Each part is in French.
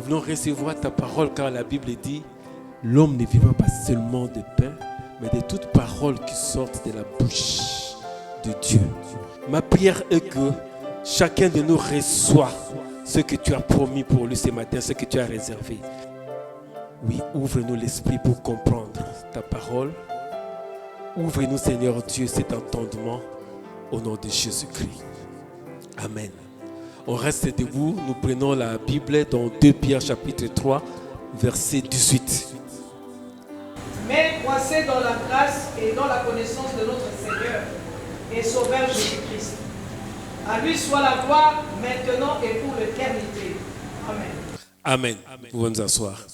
voulons recevoir ta parole car la Bible dit l'homme ne vivra pas seulement de pain, mais de toute parole qui sortent de la bouche de Dieu. Ma prière est que chacun de nous reçoit ce que tu as promis pour lui ce matin, ce que tu as réservé. Oui, ouvre-nous l'esprit pour comprendre ta parole. Ouvre-nous, Seigneur Dieu, cet entendement au nom de Jésus-Christ. Amen. On reste debout, nous prenons la Bible dans 2 Pierre chapitre 3, verset 18. Mais croissez dans la grâce et dans la connaissance de notre Seigneur et Sauveur Jésus-Christ. À lui soit la gloire maintenant et pour l'éternité. Amen. Amen. Nous pouvons nous asseoir.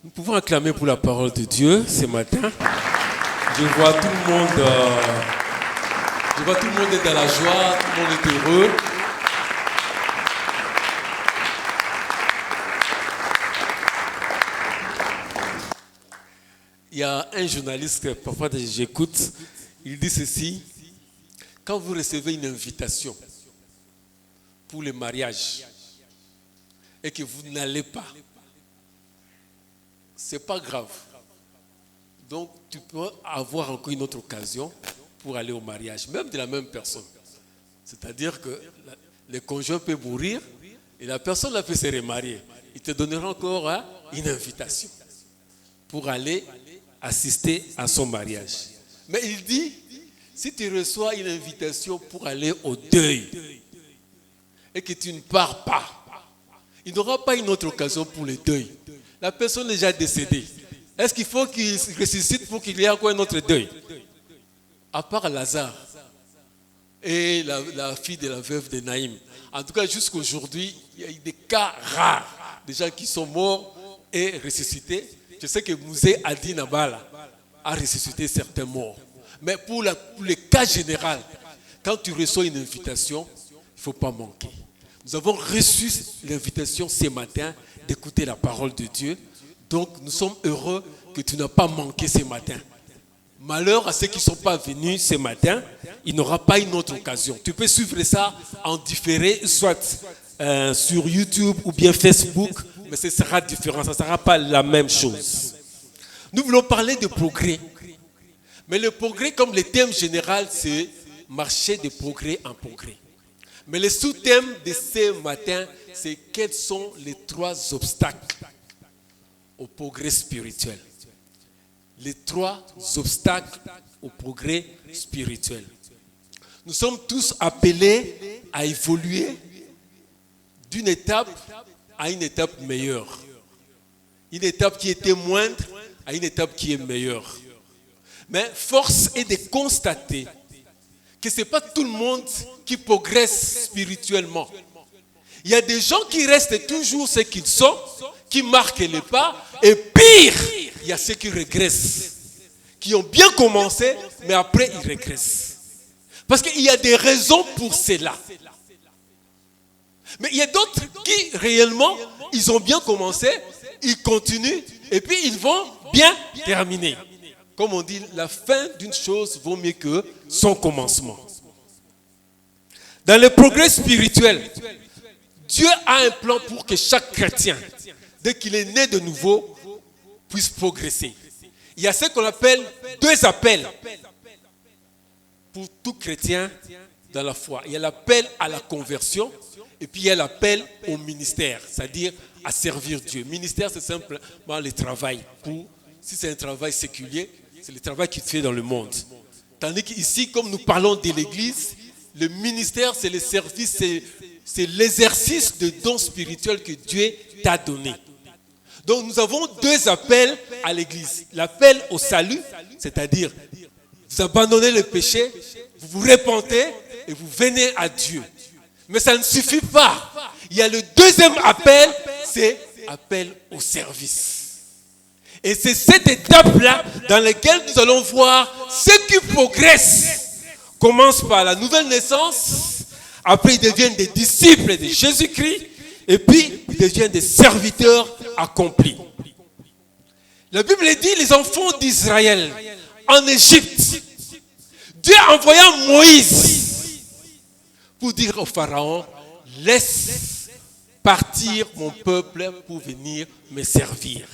Nous pouvons acclamer pour la parole de Dieu ce matin. Je vois tout le monde est dans la joie, tout le monde est heureux. Il y a un journaliste que parfois j'écoute, il dit ceci: quand vous recevez une invitation pour le mariage et que vous n'allez pas, c'est pas grave. Donc tu peux avoir encore une autre occasion pour aller au mariage, même de la même personne. C'est-à-dire que le conjoint peut mourir et la personne là peut se remarier. Il te donnera encore une invitation pour aller assister à son mariage. Mais il dit, si tu reçois une invitation pour aller au deuil et que tu ne pars pas, il n'aura pas une autre occasion pour le deuil. La personne est déjà décédée. Est-ce qu'il faut qu'il ressuscite pour qu'il y ait encore un autre deuil? À part Lazare et la fille de la veuve de Naïm. En tout cas, jusqu'à aujourd'hui, il y a eu des cas rares. Des gens qui sont morts et ressuscités. Je sais que Mouzé Adi Nabala a ressuscité certains morts. Mais pour le cas général, quand tu reçois une invitation, il ne faut pas manquer. Nous avons reçu l'invitation ce matin d'écouter la parole de Dieu. Donc nous sommes heureux que tu n'as pas manqué ce matin. Malheur à ceux qui ne sont pas venus ce matin, il n'aura pas une autre occasion. Tu peux suivre ça en différé, soit sur YouTube ou bien Facebook, mais ce sera différent, ça ne sera pas la même chose. Nous voulons parler de progrès. Mais le progrès, comme le thème général, c'est marcher de progrès en progrès. Mais le sous-thème de ce matin, c'est quels sont les 3 obstacles au progrès spirituel. Les 3 obstacles au progrès spirituel. Nous sommes tous appelés à évoluer d'une étape à une étape meilleure. Une étape qui était moindre à une étape qui est meilleure. Mais force est de constater que ce n'est pas tout le monde qui progresse spirituellement. Il y a des gens qui restent toujours ce qu'ils sont, qui marquent les pas, et pire, il y a ceux qui régressent, qui ont bien commencé, mais après ils régressent. Parce qu'il y a des raisons pour cela. Mais il y a d'autres qui réellement, ils ont bien commencé, ils continuent, et puis ils vont bien terminer. Comme on dit, la fin d'une chose vaut mieux que son commencement. Dans le progrès spirituel, Dieu a un plan pour que chaque chrétien, dès qu'il est né de nouveau, puisse progresser. Il y a ce qu'on appelle 2 appels pour tout chrétien dans la foi. Il y a l'appel à la conversion et puis il y a l'appel au ministère, c'est-à-dire à servir Dieu. Ministère, c'est simplement le travail. Si c'est un travail séculier, c'est le travail qu'il fait dans le monde. Tandis qu'ici, comme nous parlons de l'Église, le ministère, c'est le service, c'est l'exercice de dons spirituels que Dieu t'a donné. Donc nous avons 2 appels à l'Église. L'appel au salut, c'est-à-dire vous abandonnez le péché, vous vous repentez et vous venez à Dieu. Mais ça ne suffit pas. Il y a le 2e appel, c'est appel au service. Et c'est cette étape-là dans laquelle nous allons voir ceux qui progressent. Commencent par la nouvelle naissance, après ils deviennent des disciples de Jésus-Christ, et puis ils deviennent des serviteurs accomplis. La Bible dit les enfants d'Israël en Égypte, Dieu envoya Moïse pour dire au Pharaon, laisse partir mon peuple pour venir me servir.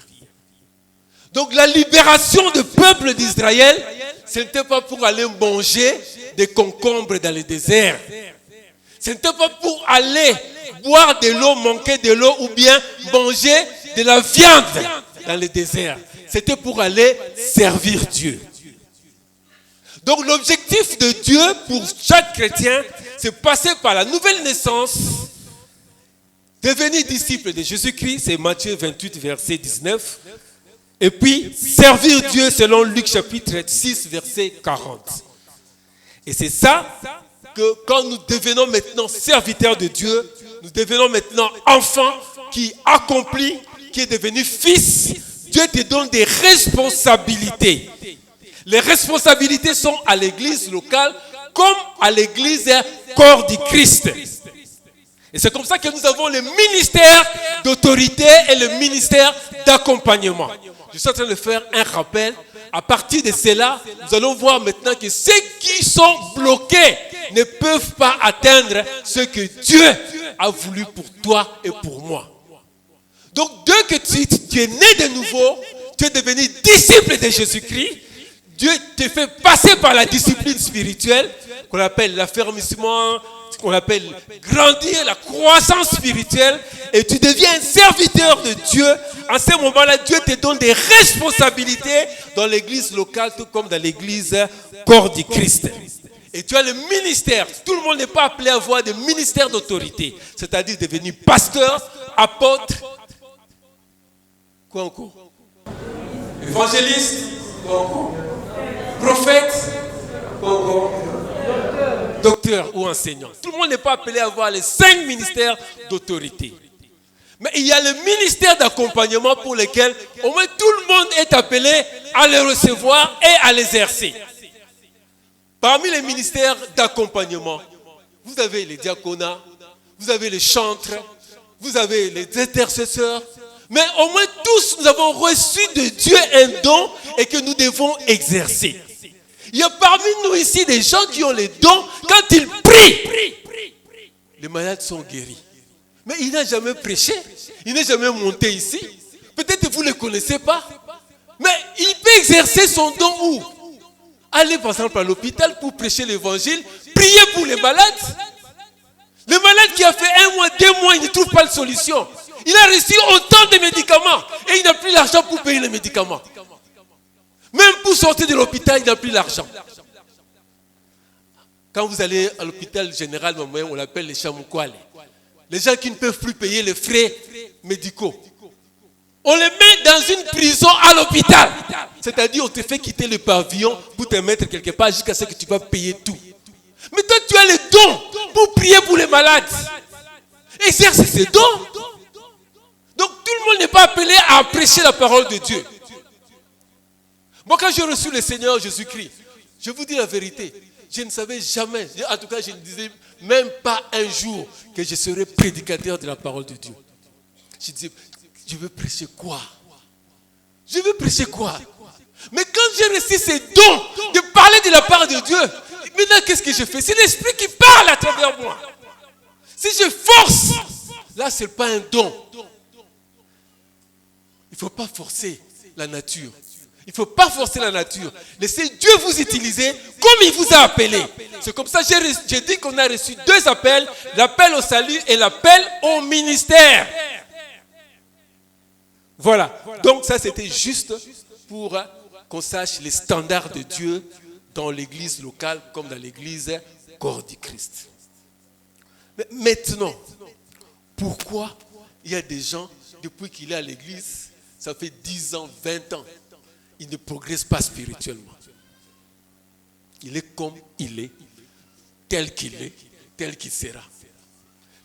Donc la libération du peuple d'Israël, ce n'était pas pour aller manger des concombres dans le désert. Ce n'était pas pour aller boire de l'eau, manquer de l'eau ou bien manger de la viande dans le désert. C'était pour aller servir Dieu. Donc l'objectif de Dieu pour chaque chrétien, c'est passer par la nouvelle naissance, devenir disciple de Jésus-Christ, c'est Matthieu 28, verset 19, et puis servir Dieu selon Luc chapitre 6, verset 40. Et c'est ça que quand nous devenons maintenant serviteurs de Dieu, nous devenons maintenant enfants qui accomplit, qui est devenu fils. Dieu te donne des responsabilités. Les responsabilités sont à l'église locale comme à l'église corps du Christ. Et c'est comme ça que nous avons le ministère d'autorité et le ministère d'accompagnement. Je suis en train de faire un rappel. À partir de cela, nous allons voir maintenant que ceux qui sont bloqués ne peuvent pas atteindre ce que Dieu a voulu pour toi et pour moi. Donc, dès que tu es né de nouveau, tu es devenu disciple de Jésus-Christ, Dieu te fait passer par la discipline spirituelle, qu'on appelle l'affermissement, qu'on appelle grandir, la croissance spirituelle, et tu deviens un serviteur de Dieu. En ce moment-là, Dieu te donne des responsabilités dans l'église locale, tout comme dans l'église corps du Christ. Et tu as le ministère. Tout le monde n'est pas appelé à avoir des ministères d'autorité, c'est-à-dire devenir pasteur, apôtre, quoi encore? Évangéliste, quoi encore? Prophète, quoi encore? Docteur ou enseignant. Tout le monde n'est pas appelé à avoir les 5 ministères d'autorité. Mais il y a le ministère d'accompagnement pour lequel au moins tout le monde est appelé à les recevoir et à l'exercer. Parmi les ministères d'accompagnement, vous avez les diaconats, vous avez les chantres, vous avez les intercesseurs. Mais au moins tous, nous avons reçu de Dieu un don et que nous devons exercer. Il y a parmi nous ici des gens qui ont les dons. Quand ils prient, les malades sont guéris. Mais il n'a jamais prêché. Il n'est jamais monté ici. Peut-être que vous ne le connaissez pas. Mais il peut exercer son don où? Aller par exemple à l'hôpital pour prêcher l'évangile. Prier pour les malades. Le malade qui a fait 1 mois, 2 mois, il ne trouve pas de solution. Il a reçu autant de médicaments. Et il n'a plus l'argent pour payer les médicaments. Même pour sortir de l'hôpital, il n'a plus l'argent. Quand vous allez à l'hôpital général, on l'appelle les chamoukwale. Les gens qui ne peuvent plus payer les frais médicaux. On les met dans une prison à l'hôpital. C'est-à-dire, on te fait quitter le pavillon pour te mettre quelque part jusqu'à ce que tu vas payer tout. Mais toi, tu as le don pour prier pour les malades. Exerce ces dons. Donc, tout le monde n'est pas appelé à prêcher la parole de Dieu. Moi, quand j'ai reçu le Seigneur Jésus-Christ, je vous dis la vérité, je ne savais jamais, en tout cas, je ne disais même pas un jour que je serais prédicateur de la parole de Dieu. Je disais, je veux prêcher quoi? Je veux prêcher quoi? Mais quand j'ai reçu ces dons de parler de la part de Dieu, maintenant, qu'est-ce que je fais? C'est l'Esprit qui parle à travers moi. Si je force, là, ce n'est pas un don. Il ne faut pas forcer la nature. Il ne faut pas forcer la nature. Laissez Dieu vous utiliser comme il vous a appelé. C'est comme ça que j'ai dit qu'on a reçu 2 appels. L'appel au salut et l'appel au ministère. Voilà. Donc ça, c'était juste pour qu'on sache les standards de Dieu dans l'église locale comme dans l'église corps du Christ. Mais maintenant, pourquoi il y a des gens, depuis qu'il est à l'église, ça fait 10 ans, 20 ans, il ne progresse pas spirituellement. Il est comme il est, tel qu'il est, tel qu'il sera.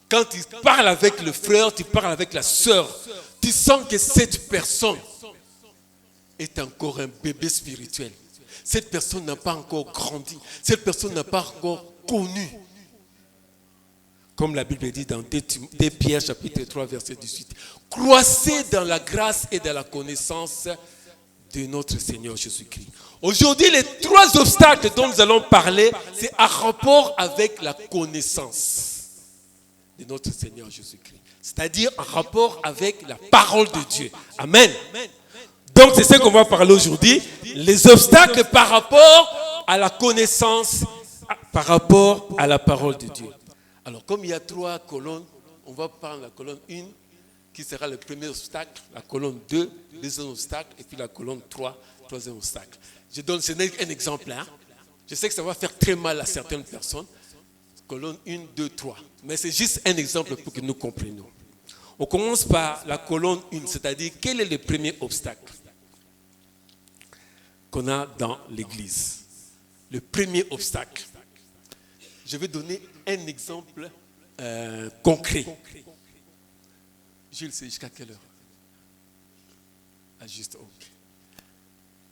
Quand tu parles avec le frère, tu parles avec la sœur, tu sens que cette personne est encore un bébé spirituel. Cette personne n'a pas encore grandi. Cette personne n'a pas encore connu. Comme la Bible dit dans 2 Pierre chapitre 3 verset 18. Croissez dans la grâce et dans la connaissance de notre Seigneur Jésus-Christ. Aujourd'hui, les 3 obstacles dont nous allons parler, c'est en rapport avec la connaissance. de notre Seigneur Jésus-Christ. C'est-à-dire en rapport avec la parole de Dieu. Amen. Donc c'est ce qu'on va parler aujourd'hui. Les obstacles par rapport à la connaissance, par rapport à la parole de Dieu. Alors comme il y a 3 colonnes, on va prendre la colonne 1 qui sera le premier obstacle, la colonne 2, deuxième obstacle, et puis la colonne 3, troisième obstacle. Je donne un exemple. Je sais que ça va faire très mal à certaines personnes. Colonne 1, 2, 3. Mais c'est juste un exemple pour que nous comprenions. On commence par la colonne 1, c'est-à-dire quel est le premier obstacle qu'on a dans l'église. Le premier obstacle. Je vais donner un exemple concret. Jules, c'est jusqu'à quelle heure? Juste, ok.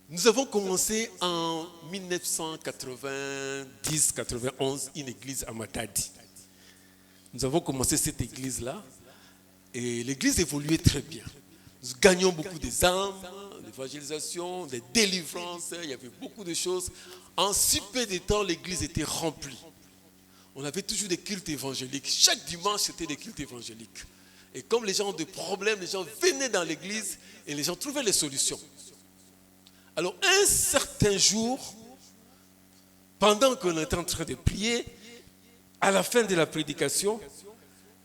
Nous avons commencé en 1990-91 une église à Matadi. Nous avons commencé cette église-là et l'église évoluait très bien. Nous gagnions beaucoup des âmes, l'évangélisation, des délivrances, il y avait beaucoup de choses. En si peu de temps, l'église était remplie. On avait toujours des cultes évangéliques. Chaque dimanche, c'était des cultes évangéliques. Et comme les gens ont des problèmes, les gens venaient dans l'église et les gens trouvaient les solutions. Alors, un certain jour, pendant qu'on était en train de prier, à la fin de la prédication,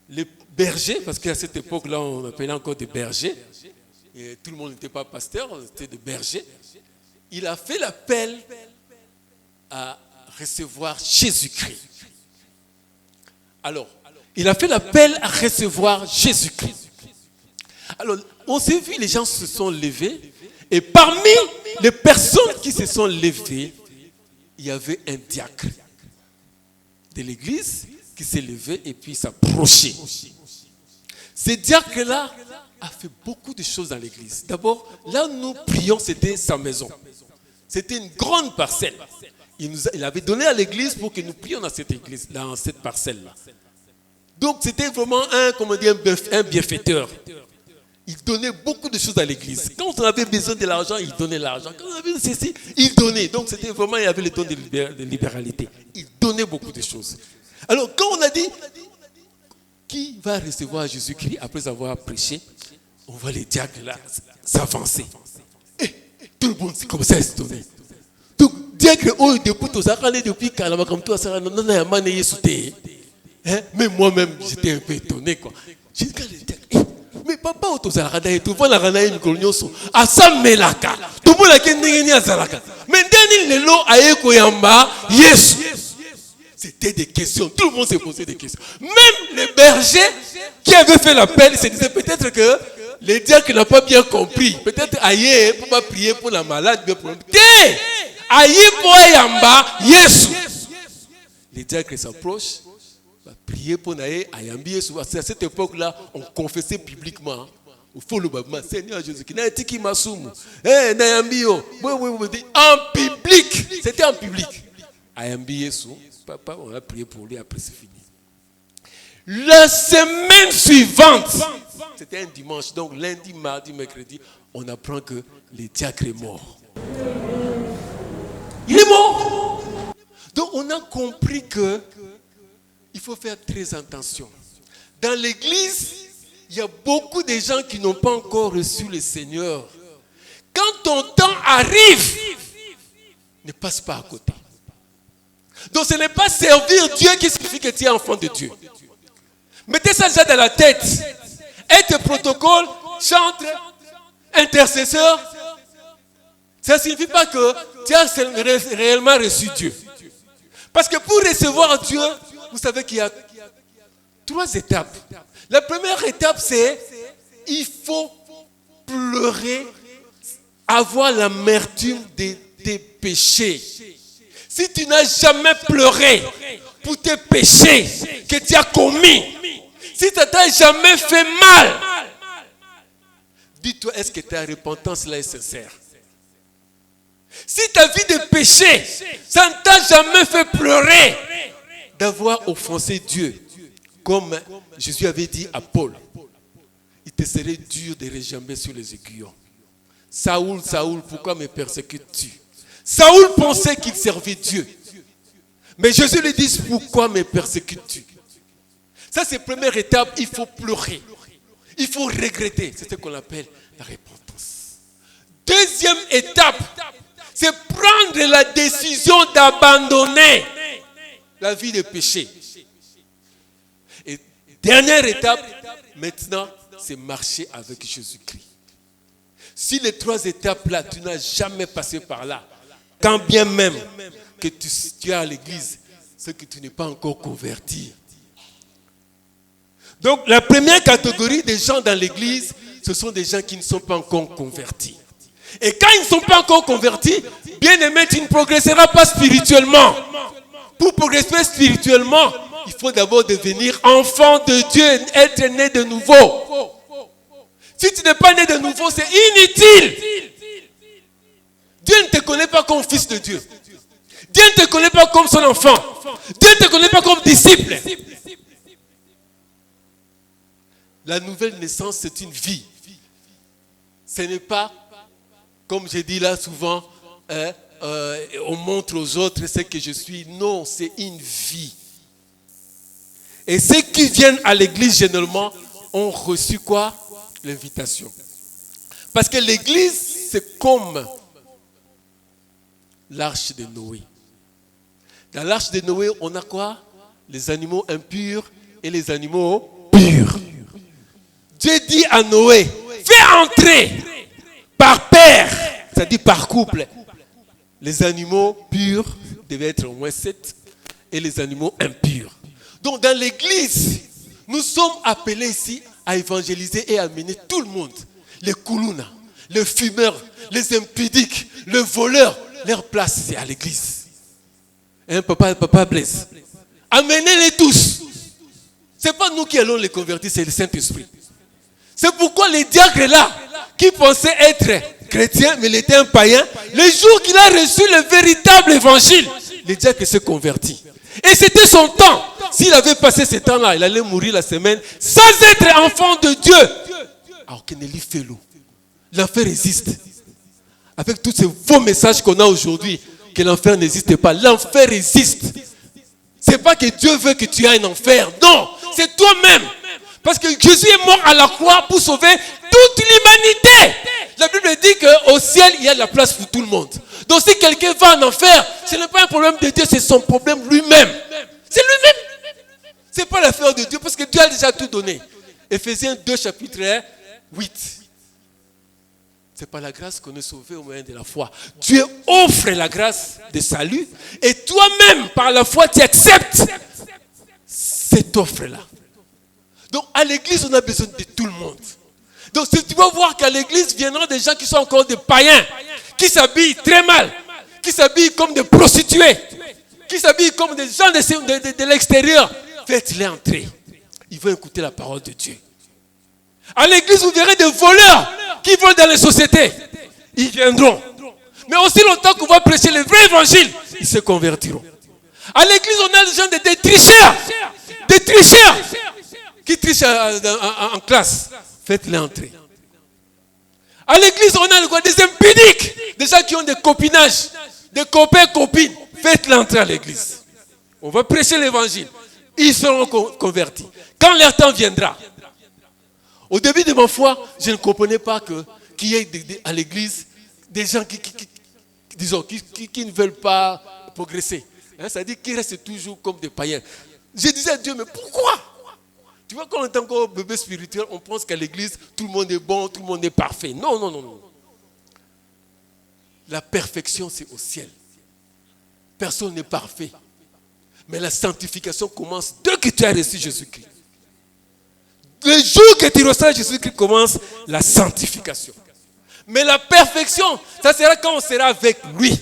les bergers, parce qu'à cette époque-là, on appelait encore des bergers, et tout le monde n'était pas pasteur, c'était des bergers, il a fait l'appel à recevoir Jésus-Christ. Alors, il a fait l'appel à recevoir Jésus-Christ. Alors, on s'est vu, les gens se sont levés, et parmi les personnes qui se sont levées, il y avait un diacre de l'église qui s'est levé et puis s'approchait. Ce diacre-là a fait beaucoup de choses dans l'église. D'abord, là où nous prions, c'était sa maison. C'était une grande parcelle. Il avait donné à l'église pour que nous prions dans cette église, dans cette parcelle-là. Donc, c'était vraiment un bienfaiteur. Il donnait beaucoup de choses à l'église. Quand on avait besoin de l'argent, il donnait l'argent. Quand on avait ceci, il donnait. Donc, c'était vraiment, il y avait le don de libéralité. Il donnait beaucoup de choses. Alors, quand on a dit, qui va recevoir Jésus-Christ après avoir prêché, on voit les diacres là s'avancer. Et tout le monde commençait à se donner. Donc, diacre, oh, depuis Kalama, comme toi, ça n'a pas été. Mais moi-même, j'étais un peu étonné, quoi. J'ai dit, mais papa, autozalaka et tout, voilà la rana et mikolonyoso. Asa melaka. Tout le monde a gagné à Zalaka. Mais Daniel Lelo a Ekoyamba, yes. C'était des questions. Tout le monde s'est posé des questions. Même les bergers qui avaient fait l'appel se disaient peut-être que les diacres n'ont pas bien compris. Peut-être aïe pour pas prier pour la malade, bien pour aïe pour Yamba, yes. Les diacres s'approchent. Prier pour Naé, Ayambi, à cette époque-là, on confessait publiquement. Il faut le bâtiment, Seigneur Jésus-Christ, en public, c'était en public. Ayambi, papa, on a prié pour lui, après c'est fini. La semaine suivante, c'était un dimanche, donc lundi, mardi, mercredi, on apprend que le diacre est mort. Il est mort. Donc on a compris que il faut faire très attention. Dans l'église, il y a beaucoup de gens qui n'ont pas encore reçu le Seigneur. Quand ton temps arrive, ne passe pas à côté. Donc ce n'est pas servir Dieu qui signifie que tu es enfant de Dieu. Mettez ça déjà dans la tête. Être protocole, chantre, intercesseur, ça ne signifie pas que tu as réellement reçu Dieu. Parce que pour recevoir Dieu, vous savez qu'il y a 3 étapes. La première étape, c'est il faut pleurer, avoir l'amertume de tes péchés. Si tu n'as jamais pleuré pour tes péchés que tu as commis, si ça t'a jamais fait mal, dis-toi, est-ce que ta repentance là est sincère? Si ta vie de péché, ça ne t'a jamais fait pleurer d'avoir offensé Dieu, comme Jésus avait dit à Paul, il te serait dur de rejamber sur les aiguillons. Saoul, Saoul, pourquoi me persécutes-tu? Saoul pensait qu'il servait Dieu. Mais Jésus lui dit, pourquoi me persécutes-tu? Ça, c'est la première étape. Il faut pleurer. Il faut regretter. C'est ce qu'on appelle la repentance. Deuxième étape, c'est prendre la décision d'abandonner la vie de péché. Et dernière étape, maintenant, c'est marcher avec Jésus-Christ. Si les trois étapes-là, tu n'as jamais passé par là, quand bien même que tu es à l'église, c'est que tu n'es pas encore converti. Donc, la première catégorie des gens dans l'église, ce sont des gens qui ne sont pas encore convertis. Et quand ils ne sont pas encore convertis, bien aimé, tu ne progresseras pas spirituellement. Pour progresser spirituellement, il faut d'abord devenir enfant de Dieu, être né de nouveau. Si tu n'es pas né de nouveau, c'est inutile. Dieu ne te connaît pas comme fils de Dieu. Dieu ne te connaît pas comme son enfant. Dieu ne te connaît pas comme disciple. La nouvelle naissance, c'est une vie. Ce n'est pas, comme je dis là souvent, on montre aux autres ce que je suis. Non, c'est une vie. Et ceux qui viennent à l'église, généralement, ont reçu quoi? L'invitation. Parce que l'église, c'est comme l'arche de Noé. Dans l'arche de Noé, on a quoi? Les animaux impurs et les animaux purs. Dieu dit à Noé, fais entrer par paire, c'est-à-dire par couple. Les animaux purs devaient être au moins 7 et les animaux impurs. Donc dans l'église, nous sommes appelés ici à évangéliser et à amener tout le monde. Les koulouna, les fumeurs, les impudiques, les voleurs, leur place c'est à l'église. Hein, papa blesse. Amenez-les tous. Ce n'est pas nous qui allons les convertir, c'est le Saint-Esprit. C'est pourquoi les diacres là, qui pensaient être chrétiens, mais il était un païen, le jour qu'il a reçu le véritable évangile, le diacre s'est converti. Et c'était son temps. S'il avait passé ce temps-là, il allait mourir la semaine sans être enfant de Dieu. Alors que Nelly fait l'eau. L'enfer existe. Avec tous ces faux messages qu'on a aujourd'hui, que l'enfer n'existe pas. L'enfer existe. Ce n'est pas que Dieu veut que tu aies un enfer. Non, c'est toi-même. Parce que Jésus est mort à la croix pour sauver toute l'humanité. La Bible dit qu'au ciel, il y a de la place pour tout le monde. Donc si quelqu'un va en enfer, ce n'est pas un problème de Dieu, c'est son problème lui-même. C'est lui-même. Ce n'est pas l'affaire de Dieu, parce que Dieu a déjà tout donné. Éphésiens 2, chapitre 8. C'est par la grâce qu'on est sauvé au moyen de la foi. Dieu offre la grâce de salut, et toi-même, par la foi, tu acceptes cette offre-là. Donc à l'église, on a besoin de tout le monde. Donc si tu vas voir qu'à l'église viendront des gens qui sont encore des païens, qui s'habillent très mal, qui s'habillent comme des prostituées, qui s'habillent comme des gens de l'extérieur, faites-les entrer. Ils vont écouter la parole de Dieu. À l'église, vous verrez des voleurs qui vont dans les sociétés. Ils viendront. Mais aussi longtemps qu'on va prêcher le vrai évangile, ils se convertiront. À l'église, on a des gens des tricheurs. Des tricheurs qui trichent en classe. Faites-les entrer. À l'église, on a des impudiques. Des gens qui ont des copinages. Des copains, copines. Faites-les entrer à l'église. On va prêcher l'évangile. Ils seront convertis. Quand leur temps viendra. Au début de ma foi, je ne comprenais pas qu'il y ait à l'église des gens qui ne veulent pas progresser. C'est-à-dire qu'ils restent toujours comme des païens. Je disais à Dieu, mais pourquoi? Tu vois, quand on est encore bébé spirituel, on pense qu'à l'église, tout le monde est bon, tout le monde est parfait. Non, non, non, non. La perfection, c'est au ciel. Personne n'est parfait. Mais la sanctification commence dès que tu as reçu Jésus-Christ. Le jour que tu reçois Jésus-Christ commence la sanctification. Mais la perfection, ça sera quand on sera avec lui.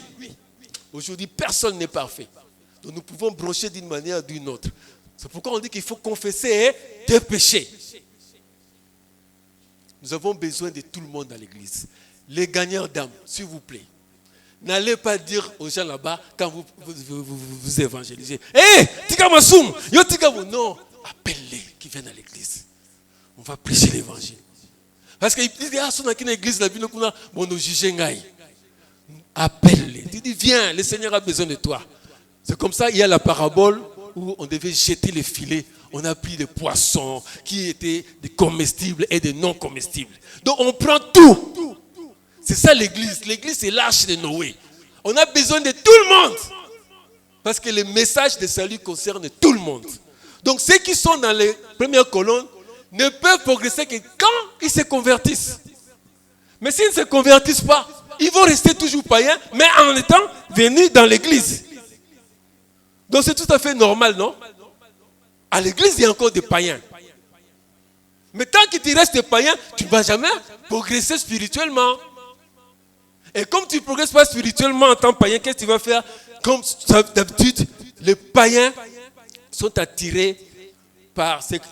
Aujourd'hui, personne n'est parfait. Donc nous pouvons broncher d'une manière ou d'une autre. C'est pourquoi on dit qu'il faut confesser tes péchés. Nous avons besoin de tout le monde dans l'église. Les gagnants d'âme, s'il vous plaît. N'allez pas dire aux gens là-bas quand vous évangélisez. Hé, tika masoum, yo tika vous. Non, appelle-les qui viennent à l'église. On va prêcher l'évangile. Parce qu'ils disent, ah, son dans l'église, la Bible, on nous juge. Appelle-les. Tu dis, viens, le Seigneur a besoin de toi. C'est comme ça, il y a la parabole où on devait jeter les filets on a pris des poissons qui étaient des comestibles et des non comestibles. Donc on prend tout. C'est ça l'église. L'église, c'est l'arche de Noé. On a besoin de tout le monde. Parce que le message de salut concerne tout le monde. Donc ceux qui sont dans les premières colonnes ne peuvent progresser que quand ils se convertissent. Mais s'ils ne se convertissent pas, ils vont rester toujours païens, mais en étant venus dans l'église. Donc c'est tout à fait normal, non? À l'église, il y a encore des païens. Mais tant que tu restes païen, tu ne vas jamais progresser spirituellement. Et comme tu ne progresses pas spirituellement en tant que païen, qu'est-ce que tu vas faire? Comme d'habitude, les païens sont attirés par ce que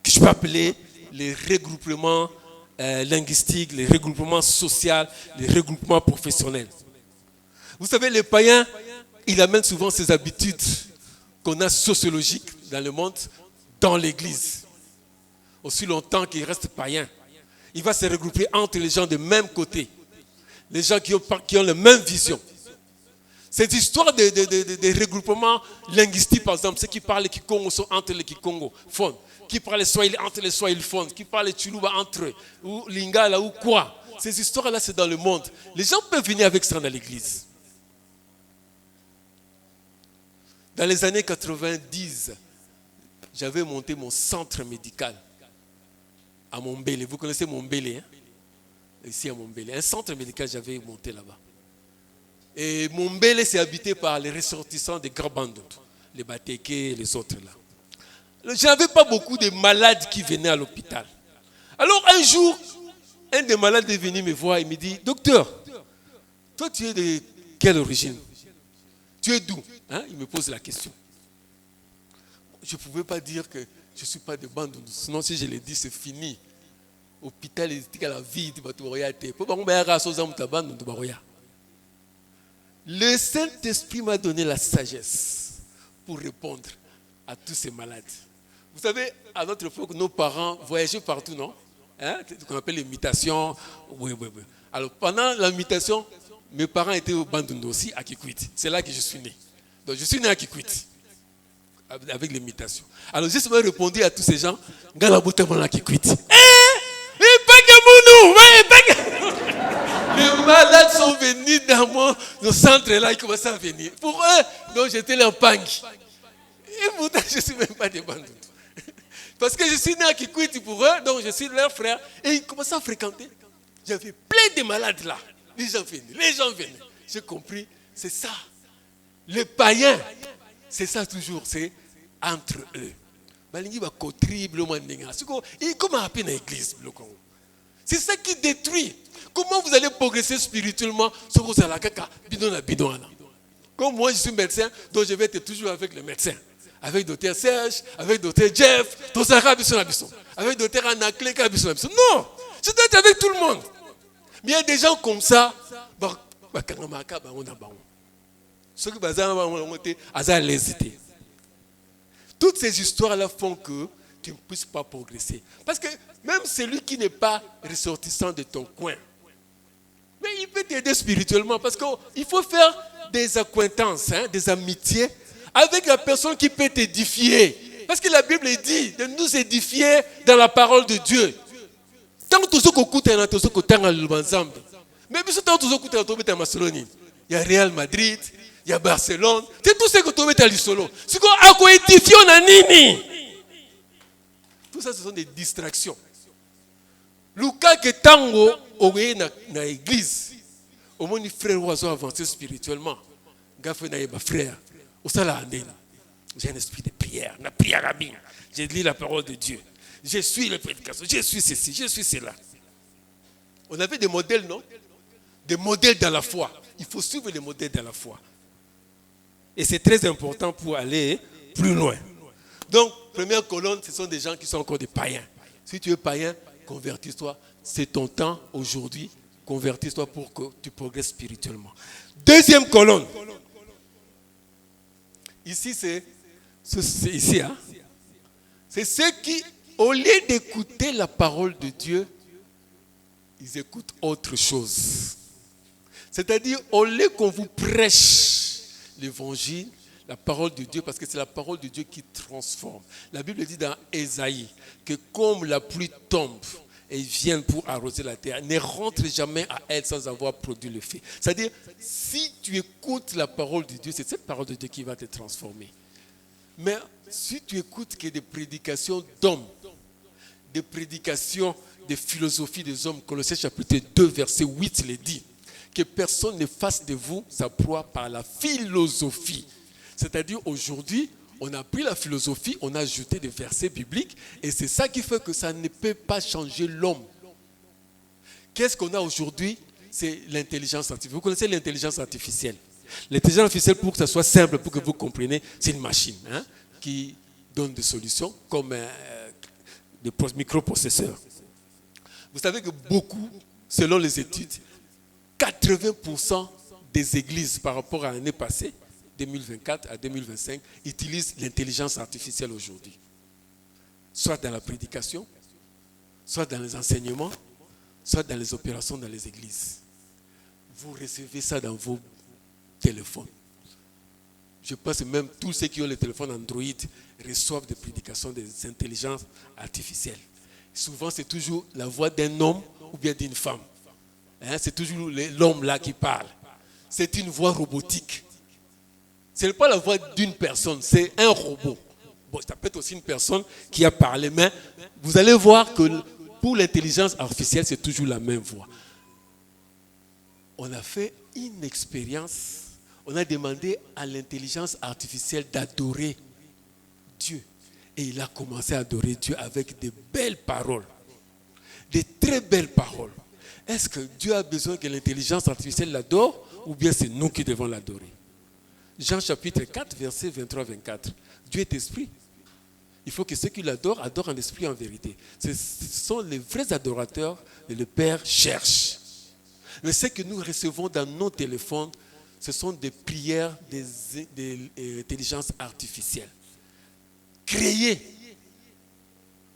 je peux appeler les regroupements linguistiques, les regroupements sociaux, les regroupements professionnels. Vous savez, les païens, ils amènent souvent ces habitudes qu'on a sociologiques dans le monde, dans l'église. Aussi longtemps qu'il reste païen, il va se regrouper entre les gens de même côté, les gens qui ont la même vision. Cette histoire de regroupement linguistique, par exemple, ceux qui parlent le Kikongo sont entre les Kikongophones, qui parlent le Swahili entre les Swahiliphones, qui parlent le Tshuluba entre eux, ou Lingala, ou quoi. Ces histoires-là, c'est dans le monde. Les gens peuvent venir avec ça dans l'église. Dans les années 90, j'avais monté mon centre médical à Mombele. Vous connaissez Mombele, hein? Ici à Mombele. Un centre médical, j'avais monté là-bas. Et Mombele, c'est habité par les ressortissants des grands bandes, les Bateke et les autres là. Je n'avais pas beaucoup de malades qui venaient à l'hôpital. Alors un jour, un des malades est venu me voir et me dit, docteur, toi tu es de quelle origine? Tu es d'où? Hein? Il me pose la question. Je ne pouvais pas dire que je ne suis pas de Bandundu. Sinon, si je l'ai dit, c'est fini. Hôpital, il a la vie, tu vas te voir. Le Saint-Esprit m'a donné la sagesse pour répondre à tous ces malades. Vous savez, à notre époque, nos parents voyageaient partout, non? Hein? Ce qu'on appelle l'imitation. Oui. Alors, pendant la mutation, mes parents étaient au Bandundu aussi, à Kikwit. C'est là que je suis né. Donc, je suis né à Kikwit, avec l'imitation. Alors, j'ai seulement répondu à tous ces gens, les malades sont venus dans nos centres là, ils commençaient à venir. Pour eux, donc j'étais leur pang. Et pourtant, je ne suis même pas des Bandundu. Parce que je suis né à Kikwit pour eux, donc je suis leur frère. Et ils commençaient à fréquenter. J'avais plein de malades là. Les gens venaient. J'ai compris, c'est ça. Les païens, c'est ça toujours, c'est entre eux. C'est ça qui détruit. Comment vous allez progresser spirituellement? Comme moi, je suis médecin, donc je vais être toujours avec les médecins. Avec Dr Serge, avec Dr Jeff, avec Dr Anaclé. Non, je dois être avec tout le monde. Mais il y a des gens comme ça. Toutes ces histoires-là font que tu ne puisses pas progresser. Parce que même celui qui n'est pas ressortissant de ton coin, mais il peut t'aider spirituellement. Parce qu'il faut faire des acquaintances, des amitiés avec la personne qui peut t'édifier. Parce que la Bible dit de nous édifier dans la parole de Dieu. Tant que tu il y a Real Madrid, il y a Barcelone, c'est tout ce que tu mets à l'isolo. C'est quoi à édifier on a nini? Tout ça, ce sont des distractions. Luka que tango oye na église, au moins les frères oiseaux avancés spirituellement. Gaffe na frère, au sala j'ai un esprit de prière, na prière à bien. J'ai lu la parole de Dieu. Je suis le prédicateur, je suis ceci, je suis cela. On avait des modèles, non? Des modèles dans la foi. Il faut suivre les modèles dans la foi. Et c'est très important pour aller plus loin. Donc, première colonne, ce sont des gens qui sont encore des païens. Si tu es païen, convertis-toi. C'est ton temps aujourd'hui. Convertis-toi pour que tu progresses spirituellement. Deuxième colonne. Ici, c'est ici. Hein? C'est ceux qui, au lieu d'écouter la parole de Dieu, ils écoutent autre chose. C'est-à-dire, au lieu qu'on vous prêche l'évangile, La parole de Dieu, parce que c'est la parole de Dieu qui transforme. La Bible dit dans Ésaïe que comme la pluie tombe et vient pour arroser la terre, ne rentre jamais à elle sans avoir produit le fait. C'est-à-dire, si tu écoutes la parole de Dieu, c'est cette parole de Dieu qui va te transformer. Mais si tu écoutes que des prédications d'hommes, des prédications des philosophies des hommes, Colossiens chapitre 2, verset 8 le dit, que personne ne fasse de vous sa proie par la philosophie. C'est-à-dire aujourd'hui, on a pris la philosophie, on a ajouté des versets bibliques et c'est ça qui fait que ça ne peut pas changer l'homme. Qu'est-ce qu'on a aujourd'hui? C'est l'intelligence artificielle. Vous connaissez l'intelligence artificielle? L'intelligence artificielle, pour que ça soit simple, pour que vous compreniez, c'est une machine qui donne des solutions comme des microprocesseurs. Vous savez que beaucoup, selon les études, 80% des églises par rapport à l'année passée, 2024 à 2025, utilisent l'intelligence artificielle aujourd'hui. Soit dans la prédication, soit dans les enseignements, soit dans les opérations dans les églises. Vous recevez ça dans vos téléphones. Je pense même tous ceux qui ont les téléphones Android reçoivent des prédications des intelligences artificielles. Souvent, c'est toujours la voix d'un homme ou bien d'une femme. C'est toujours l'homme là qui parle. C'est une voix robotique. Ce n'est pas la voix d'une personne, c'est un robot. Bon, ça peut être aussi une personne qui a parlé, mais vous allez voir que pour l'intelligence artificielle, c'est toujours la même voix. On a fait une expérience, on a demandé à l'intelligence artificielle d'adorer Dieu. Et il a commencé à adorer Dieu avec de belles paroles, de très belles paroles. Est-ce que Dieu a besoin que l'intelligence artificielle l'adore ou bien c'est nous qui devons l'adorer? Jean chapitre 4, verset 23-24. Dieu est esprit. Il faut que ceux qui l'adorent, adorent en esprit et en vérité. Ce sont les vrais adorateurs que le Père cherche. Mais ce que nous recevons dans nos téléphones, ce sont des prières des intelligences artificielles. Créées.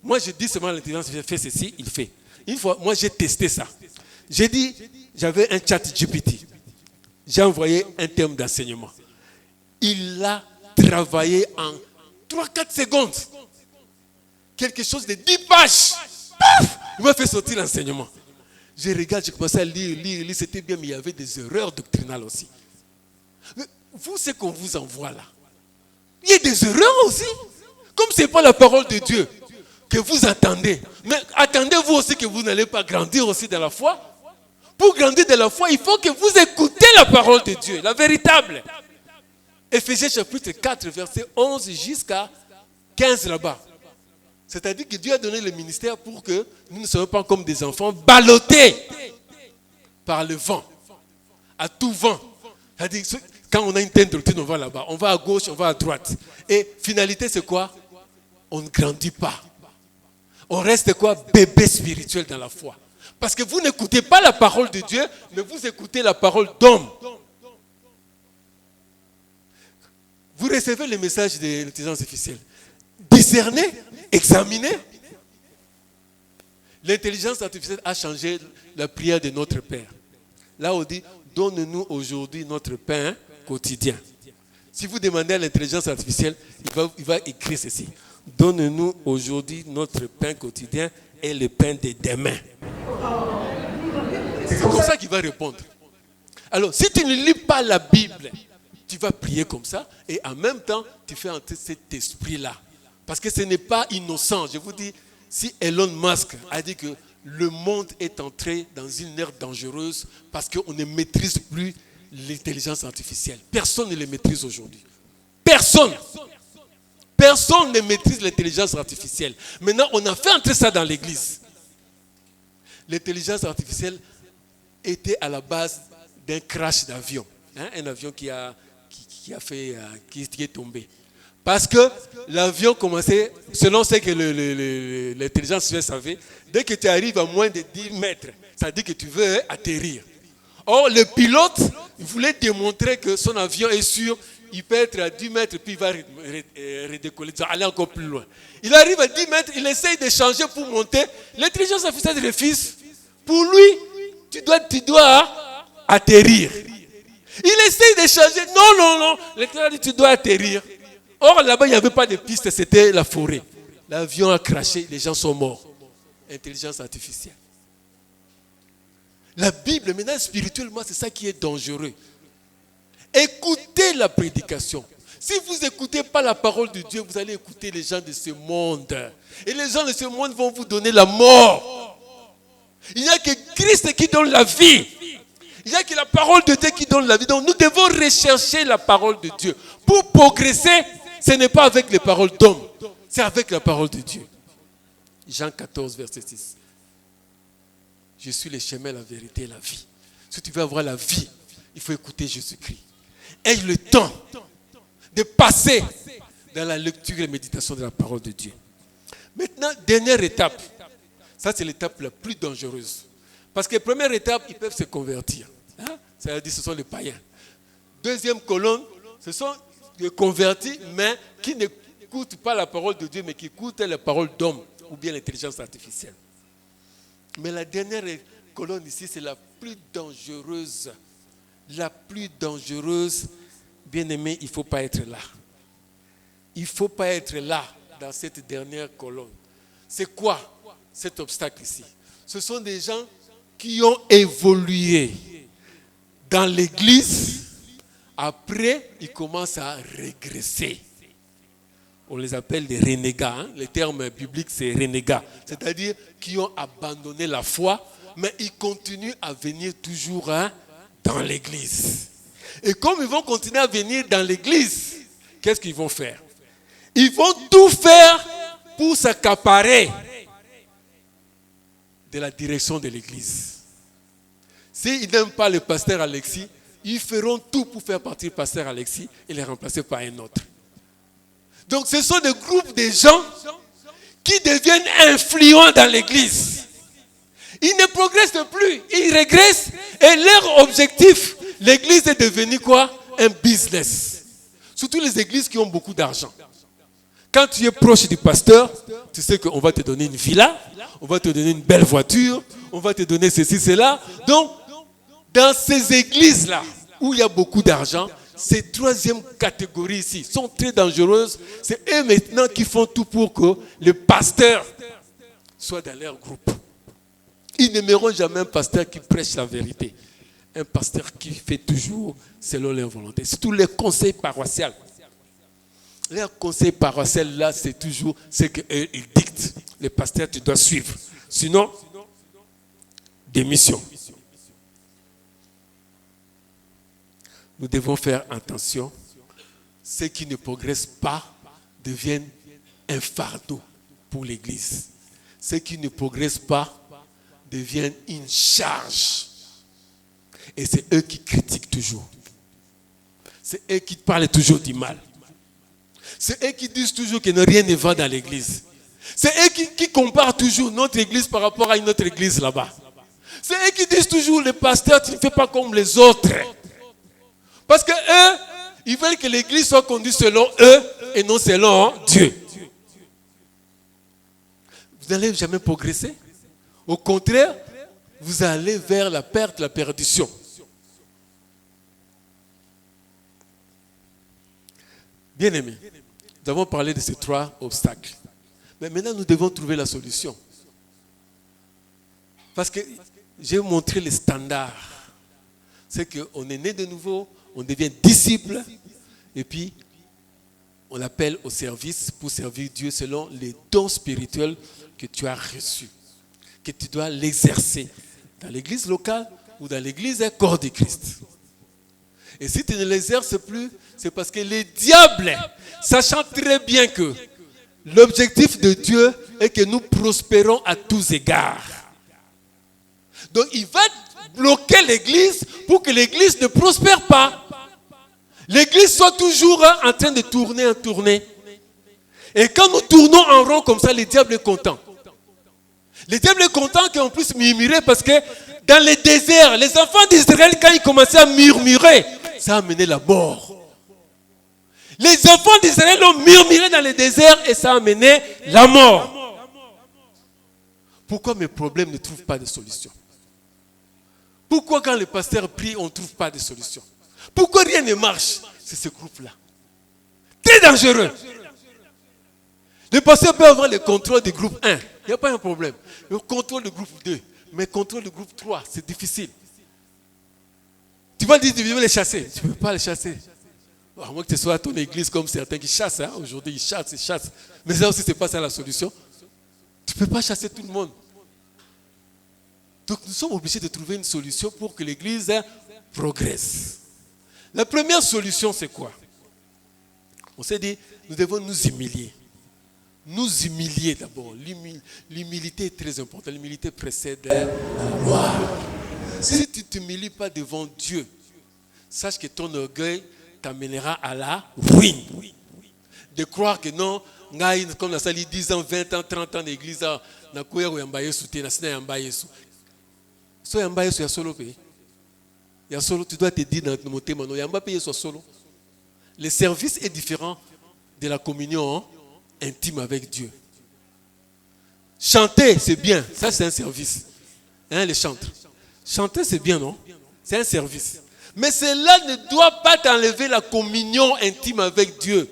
Moi, je dis seulement à l'intelligence artificielle, fais ceci, il fait. Une fois, moi, j'ai testé ça. J'ai dit, j'avais un chat GPT. J'ai envoyé un terme d'enseignement. Il a travaillé en 3-4 secondes. Quelque chose de 10 pages. Paf! Il m'a fait sortir l'enseignement. Je regarde, j'ai commencé à lire. C'était bien, mais il y avait des erreurs doctrinales aussi. Mais vous, ce qu'on vous envoie là, il y a des erreurs aussi. Comme ce n'est pas la parole de Dieu que vous attendez. Mais attendez-vous aussi que vous n'allez pas grandir aussi dans la foi. Pour grandir dans la foi, il faut que vous écoutez la parole de Dieu, la véritable. Éphésiens chapitre 4, verset 11 jusqu'à 15 là-bas. C'est-à-dire que Dieu a donné le ministère pour que nous ne soyons pas comme des enfants ballottés par le vent, à tout vent. C'est-à-dire que quand on a une telle doctrine, on va là-bas, on va à gauche, on va à droite. Et finalité, c'est quoi? On ne grandit pas. On reste quoi? Bébé spirituel dans la foi. Parce que vous n'écoutez pas la parole de Dieu, mais vous écoutez la parole d'homme. Vous recevez le message de l'intelligence artificielle. Discernez, examinez. L'intelligence artificielle a changé la prière de notre Père. Là, on dit, donne-nous aujourd'hui notre pain quotidien. Si vous demandez à l'intelligence artificielle, il va écrire ceci. Donne-nous aujourd'hui notre pain quotidien et le pain de demain. C'est comme ça qu'il va répondre. Alors, si tu ne lis pas la Bible, tu vas prier comme ça et en même temps, tu fais entrer cet esprit-là. Parce que ce n'est pas innocent. Je vous dis, si Elon Musk a dit que le monde est entré dans une ère dangereuse parce qu'on ne maîtrise plus l'intelligence artificielle. Personne ne le maîtrise aujourd'hui. Personne. Personne ne maîtrise l'intelligence artificielle. Maintenant, on a fait entrer ça dans l'église. L'intelligence artificielle était à la base d'un crash d'avion. Un avion qui est tombé. Parce que l'avion commençait, selon ce que l'intelligence artificielle savait, dès que tu arrives à moins de 10 mètres, ça dit que tu veux atterrir. Or, le pilote voulait démontrer que son avion est sûr, il peut être à 10 mètres, puis il va redécoller, aller encore plus loin. Il arrive à 10 mètres, il essaye de changer pour monter. L'intelligence artificielle refuse. Pour lui, tu dois atterrir. Il essaye de changer. Non. L'Éternel dit, tu dois atterrir. Or, là-bas, il n'y avait pas de piste, c'était la forêt. L'avion a craché, les gens sont morts. Intelligence artificielle. La Bible, maintenant, spirituellement, c'est ça qui est dangereux. Écoutez la prédication. Si vous n'écoutez pas la parole de Dieu, vous allez écouter les gens de ce monde. Et les gens de ce monde vont vous donner la mort. Il n'y a que Christ qui donne la vie. Il n'y a que la parole de Dieu qui donne la vie. Donc nous devons rechercher la parole de Dieu. Pour progresser, ce n'est pas avec les paroles d'hommes. C'est avec la parole de Dieu. Jean 14, verset 6. Je suis le chemin, la vérité et la vie. Si tu veux avoir la vie, il faut écouter Jésus-Christ. Aie le temps de passer dans la lecture et la méditation de la parole de Dieu. Maintenant, dernière étape. Ça, c'est l'étape la plus dangereuse. Parce que première étape, ils peuvent se convertir. Ça veut dire que ce sont les païens. Deuxième colonne, ce sont les convertis, mais qui n'écoutent pas la parole de Dieu, mais qui écoutent la parole d'homme ou bien l'intelligence artificielle. Mais la dernière colonne ici, c'est la plus dangereuse. La plus dangereuse. Bien-aimé, il ne faut pas être là. Il ne faut pas être là, dans cette dernière colonne. C'est quoi cet obstacle ici? Ce sont des gens qui ont évolué dans l'église. Après, ils commencent à régresser. On les appelle des renégats. Le terme biblique, c'est renégats. C'est-à-dire qui ont abandonné la foi, mais ils continuent à venir toujours dans l'église. Et comme ils vont continuer à venir dans l'église, qu'est-ce qu'ils vont faire? Ils vont tout faire pour s'accaparer de la direction de l'église. S'ils n'aiment pas le pasteur Alexis, ils feront tout pour faire partir le pasteur Alexis et les remplacer par un autre. Donc ce sont des groupes de gens qui deviennent influents dans l'église. Ils ne progressent plus, ils régressent et leur objectif, l'église est devenue quoi? Un business. Surtout les églises qui ont beaucoup d'argent. Quand tu es proche du pasteur, tu sais qu'on va te donner une villa, on va te donner une belle voiture, on va te donner ceci, cela. Donc, dans ces églises-là, où il y a beaucoup d'argent, ces troisième catégories ici sont très dangereuses. C'est eux maintenant qui font tout pour que le pasteur soit dans leur groupe. Ils n'aimeront jamais un pasteur qui prêche la vérité. Un pasteur qui fait toujours selon leur volonté. Surtout les conseils paroissiaux. Les conseils paroissiaux, là, c'est toujours ce qu'ils dictent. Le pasteur, tu dois suivre. Sinon, démission. Nous devons faire attention. Ceux qui ne progressent pas deviennent un fardeau pour l'Église. Ceux qui ne progressent pas deviennent une charge. Et c'est eux qui critiquent toujours. C'est eux qui parlent toujours du mal. C'est eux qui disent toujours que rien ne va dans l'église. C'est eux qui comparent toujours notre église par rapport à une autre église là-bas. C'est eux qui disent toujours, le pasteur, tu ne fais pas comme les autres. Parce que eux, ils veulent que l'église soit conduite selon eux et non selon Dieu. Vous n'allez jamais progresser. Au contraire, vous allez vers la perte, la perdition. Bien-aimés, nous avons parlé de ces trois obstacles. Mais maintenant, nous devons trouver la solution. Parce que j'ai montré les standards. C'est qu'on est né de nouveau, on devient disciple, et puis on appelle au service pour servir Dieu selon les dons spirituels que tu as reçus, que tu dois l'exercer dans l'église locale ou dans l'église corps de Christ. Et si tu ne l'exerces plus, c'est parce que les diables, sachant très bien que l'objectif de Dieu est que nous prospérons à tous égards. Donc il va bloquer l'église pour que l'église ne prospère pas. L'église soit toujours en train de tourner. Et quand nous tournons en rond comme ça, le diable est content. Le diable est content qu'on puisse murmurer parce que dans les déserts, les enfants d'Israël, quand ils commençaient à murmurer, ça a amené la mort. Les enfants d'Israël ont murmuré dans les déserts et ça a amené la mort. Pourquoi mes problèmes ne trouvent pas de solution? Pourquoi quand le pasteur prie, on ne trouve pas de solution? Pourquoi rien ne marche? C'est ce groupe-là. Très dangereux. Le pasteur peut avoir le contrôle du groupe 1. Il n'y a pas un problème. Le contrôle du groupe 2. Mais le contrôle du groupe 3, c'est difficile. Tu vas dire, tu veux les chasser. Tu ne peux pas les chasser. À moins que ce soit à ton église comme certains qui chassent. Hein? Aujourd'hui, ils chassent. Mais ça aussi, ce n'est pas ça la solution. Tu ne peux pas chasser tout le monde. Donc, nous sommes obligés de trouver une solution pour que l'église progresse. La première solution, c'est quoi? On s'est dit, nous devons nous humilier. Nous humilier d'abord. L'humilité est très importante. L'humilité précède la gloire. Si tu ne t'humilies pas devant Dieu, sache que ton orgueil t'amènera à la ruine. De croire que non, comme la salle 10 ans, 20 ans, 30 ans d'église, tu dois te dire dans ton thème, le service est différent de la communion intime avec Dieu. Chanter, c'est bien. Ça, c'est un service. Hein, les chantres. Chanter, c'est bien, non? C'est un service. Mais cela ne doit pas t'enlever la communion intime avec Dieu.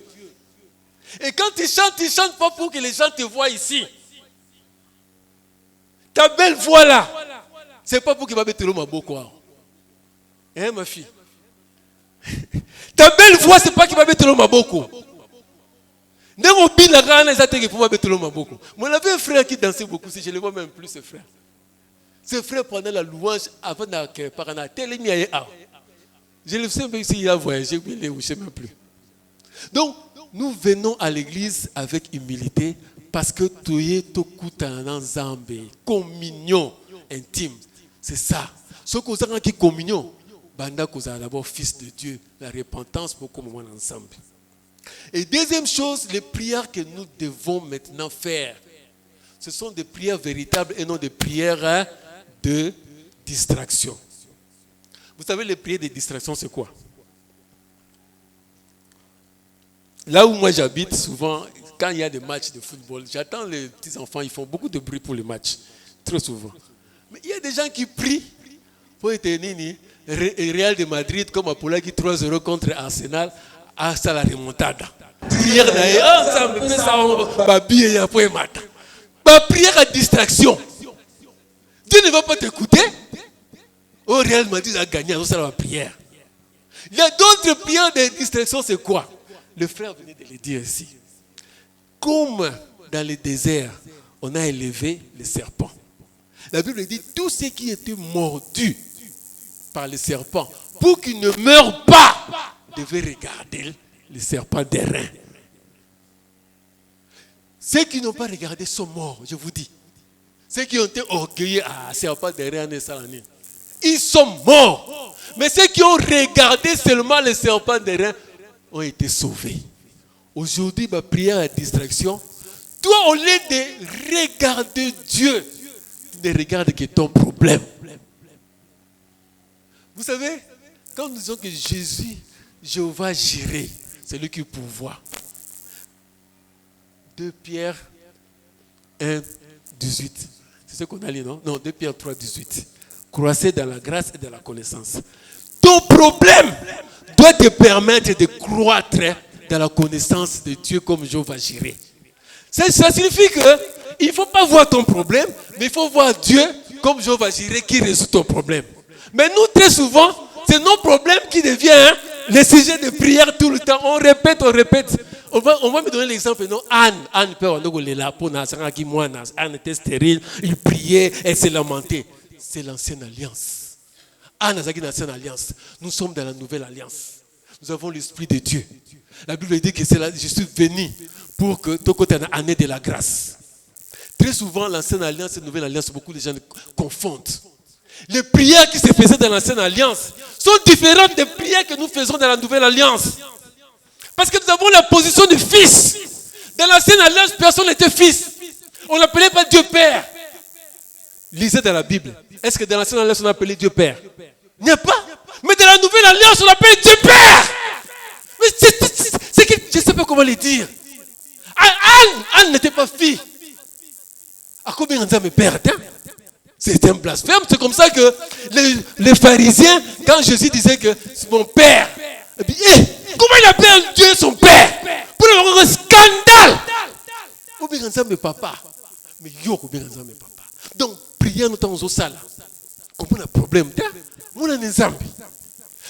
Et quand tu chantes pas pour que les gens te voient ici. Ta belle voix là, c'est pas pour qu'il va mettre l'homme à beaucoup. Hein, ma fille? Ta belle voix, c'est pas qu'il va mettre l'homme à beaucoup. On avait un frère qui dansait beaucoup, si je ne le vois même plus, ce frère. Ce frère prenait la louange avant d'aller par un télé. Je ne sais même s'il a voyagé, je ne sais même plus. Donc, nous venons à l'église avec humilité parce que tu es tout en Zambé. Communion intime. C'est ça. Ce qu'on a qui communion, banda qu'on a d'abord fils de Dieu, la repentance pour qu'on soit ensemble. Et deuxième chose, les prières que nous devons maintenant faire, ce sont des prières véritables et non des prières de distraction. Vous savez, les prières de distraction, c'est quoi? Là où moi j'habite, souvent, quand il y a des matchs de football, j'attends les petits enfants, ils font beaucoup de bruit pour les matchs, très souvent. Mais il y a des gens qui prient pour être Real de Madrid, comme Apollo qui 3-0 contre Arsenal, à la remontada. Prière ensemble, prière à distraction. Dieu ne va pas t'écouter. Au Real Madrid a gagné, ça la prière. Il y a d'autres prières de distraction, c'est quoi? Le frère venait de le dire ici. Comme dans le désert, on a élevé les serpents. La Bible dit, tous ceux qui étaient mordus par les serpents, pour qu'ils ne meurent pas, devaient regarder les serpents d'airain. Ceux qui n'ont pas regardé sont morts, je vous dis. Ceux qui ont été orgueilleux, serpents d'airain, ils sont morts. Mais ceux qui ont regardé seulement les serpents d'airain ont été sauvés. Aujourd'hui, ma prière à distraction, toi, au lieu de regarder Dieu, tu ne regardes que ton problème. Vous savez, quand nous disons que Jésus, Jéhovah Jireh, c'est lui qui pourvoit. 2 Pierre 1, 18. C'est ce qu'on a lu, non? Non, 2 Pierre 3, 18. Croissez dans la grâce et dans la connaissance. Ton problème doit te permettre de croître dans la connaissance de Dieu comme Jéhovah Jireh. Ça signifie qu'il ne faut pas voir ton problème, mais il faut voir Dieu comme Jéhovah Jireh qui résout ton problème. Mais nous, très souvent, c'est nos problèmes qui deviennent les sujets de prière tout le temps. On répète. On va me donner l'exemple. Non, Anne était stérile, il priait, elle s'est lamentée. C'est l'ancienne alliance. Anne a dit l'ancienne alliance. Nous sommes dans la nouvelle alliance. Nous avons l'Esprit de Dieu. La Bible dit que je suis venu pour que ton côté en année de la grâce. Très souvent, l'ancienne alliance et la nouvelle alliance, beaucoup de gens confondent. Les prières qui se faisaient dans l'ancienne alliance sont différentes des prières que nous faisons dans la nouvelle alliance. Parce que nous avons la position de fils. Dans l'ancienne alliance, personne n'était fils. On n'appelait pas Dieu Père. Lisez dans la Bible. Est-ce que dans l'ancienne alliance, on appelait Dieu Père? Il n'y a pas. Mais dans la nouvelle alliance, on appelle Dieu Père. Mais c'est que je ne sais pas comment le dire. Anne n'était pas fille. À combien on dit mes pères? C'est un blasphème. C'est comme ça que les pharisiens, quand Jésus disait que c'est mon père, et puis, comment il appelle Dieu son père? Pour le scandale. Ou bien ça, mes papa. Mais yo, ou bien ça, mes papa. Donc, prier nous temps aux salles. Comme on a un problème, on a un zambi.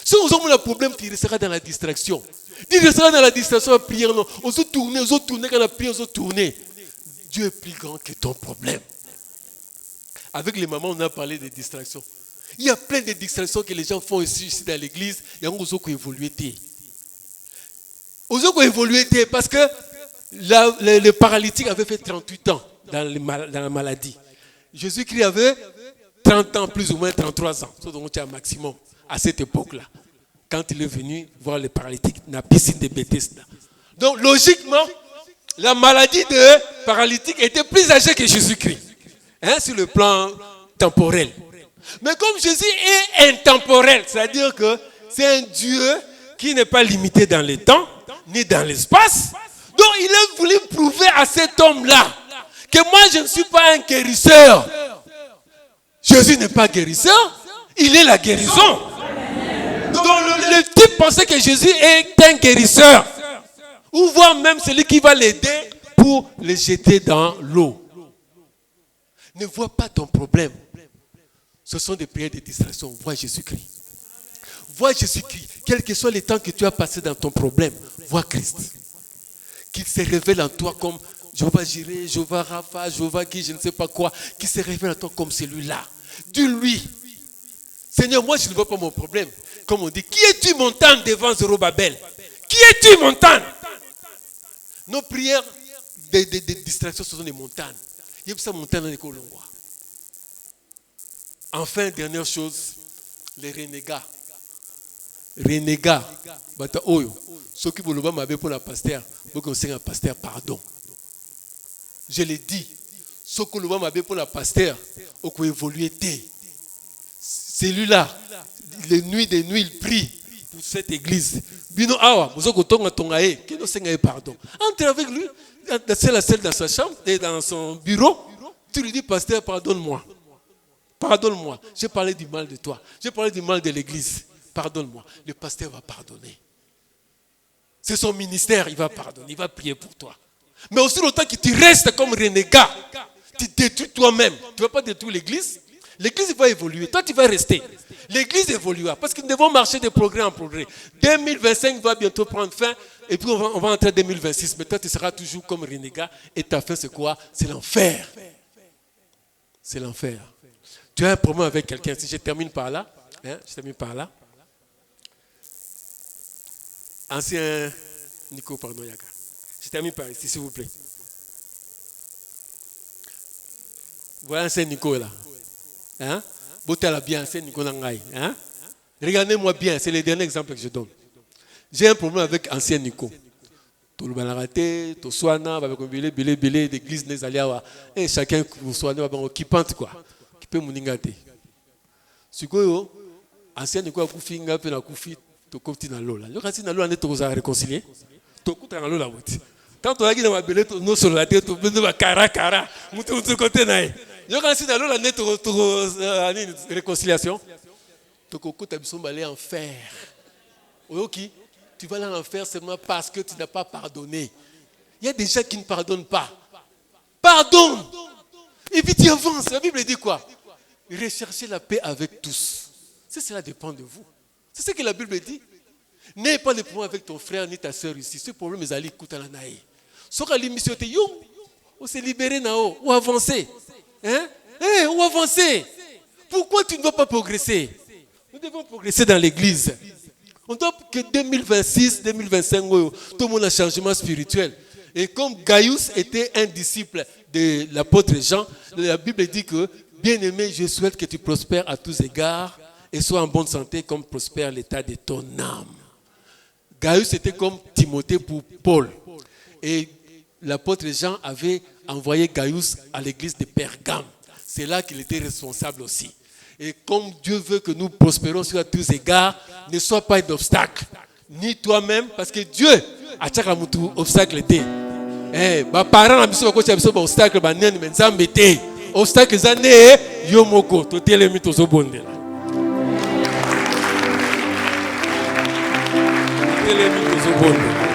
Si on a un problème, tu resteras dans la distraction. Tu resteras dans la distraction à prier. On se tourne, quand on a prié, on se tourne. Dieu est plus grand que ton problème. Avec les mamans, on a parlé des distractions. Il y a plein de distractions que les gens font ici dans l'église. Il y a des gens qui évoluent. Ils ont évolué parce que le paralytique avait fait 38 ans dans la maladie. Jésus-Christ avait 30 ans, plus ou moins 33 ans. C'est donc un maximum à cette époque-là. Quand il est venu voir les paralytiques dans la piscine de Bethesda. Donc, logiquement, la maladie de paralytique était plus âgée que Jésus-Christ. Sur le plan temporel. Mais comme Jésus est intemporel, c'est-à-dire que c'est un Dieu qui n'est pas limité dans le temps, ni dans l'espace. Donc, il a voulu prouver à cet homme-là que moi, je ne suis pas un guérisseur. Jésus n'est pas guérisseur, il est la guérison. Donc, le type pensait que Jésus est un guérisseur. Ou voire même celui qui va l'aider pour le jeter dans l'eau. Ne vois pas ton problème. Ce sont des prières de distraction. Vois Jésus-Christ. Vois Jésus-Christ. Quel que soit le temps que tu as passé dans ton problème, vois Christ. Qu'il se révèle en toi comme Jéhovah Jireh, Jéhovah Rapha, Jéhovah qui je ne sais pas quoi. Qu'il se révèle en toi comme celui-là. Dis-lui, Seigneur, moi je ne vois pas mon problème. Comme on dit, qui es-tu montagne devant Zorobabel? Qui es-tu montagne? Nos prières de distraction, ce sont des montagnes. Il y a ça montagne dans les Colombois. Enfin, dernière chose, les renégats. Renégats. Bata oyo. Ceux qui veulent m'aber pour la pasteur, vous conseillez un pasteur pardon. Je l'ai dit. Ceux qui veulent m'aber pour la pasteur, au quoi évoluer. Celui-là, les nuits des nuits, il prie pour cette église. Bino awa, vous avez tonga tongae, qui nous seigneur pardon. Entre avec lui, c'est la selle dans sa chambre et dans son bureau. Tu lui dis, pasteur, pardonne-moi. Pardonne-moi. J'ai parlé du mal de toi. J'ai parlé du mal de l'église. Pardonne-moi. Le pasteur va pardonner. C'est son ministère, il va pardonner, il va prier pour toi. Mais aussi longtemps que tu restes comme renégat, tu détruis toi-même. Tu ne vas pas détruire l'église. L'église va évoluer. Toi, tu vas rester. L'église évoluera. Parce que nous devons marcher de progrès en progrès. 2025 va bientôt prendre fin. Et puis, on va entrer en 2026. Mais toi, tu seras toujours comme renégat. Et ta fin, c'est quoi? C'est l'enfer. C'est l'enfer. Tu as un problème avec quelqu'un. Si je termine par là. Ancien Nico, pardon, Yaga. Je termine par ici, s'il vous plaît. Voilà ancien Nico là. Hein? Bien, ancien Nico Nangaï. Hein? Regardez-moi bien, c'est le dernier exemple que je donne. J'ai un problème avec ancien Nico. Tout le banarate, tout soana, bilé, d'église, et chacun vous soigne, qui pente quoi. Qui peut mouningate. Si quoi, ancien Nico a koufi, n'a pas na koufi. Tu comptes dans l'eau là. Le racine dans l'eau, on est tous à réconcilier. Tu comptes dans l'eau là. Quand tu as dit dans ma belle, nous sur la tête, tu peux cara. Tu côté là. Le racine dans l'eau là, on est tous à réconciliation. Tu comptes aller en enfer. Ok, tu vas aller en enfer seulement parce que tu n'as pas pardonné. Il y a des gens qui ne pardonnent pas. Pardonne. Et puis tu avances. La Bible dit quoi? Recherchez la paix avec tous. Cela dépend de vous. C'est ce que la Bible dit. N'aie pas de problème avec ton frère ni ta soeur ici. Ce problème est allé écouter la naïe. Soka l'émission te yo, on s'est libéré nao, ou avancer. Hein? Ou avancer. Pourquoi tu ne vas pas progresser? Nous devons progresser dans l'église. On doit que 2026, 2025, tout le monde a un changement spirituel. Et comme Gaius était un disciple de l'apôtre Jean, la Bible dit que, bien-aimé, je souhaite que tu prospères à tous égards et sois en bonne santé comme prospère l'état de ton âme. Gaius était comme Timothée pour Paul. Et l'apôtre Jean avait envoyé Gaius à l'église de Pergame. C'est là qu'il était responsable aussi. Et comme Dieu veut que nous prospérons sur tous égards, ne sois pas un obstacle. Ni toi-même, parce que Dieu a chaque obstacle. Parents ont un obstacle, obstacle zané yo moko to telemi to zobondela. Telemi to zobondela.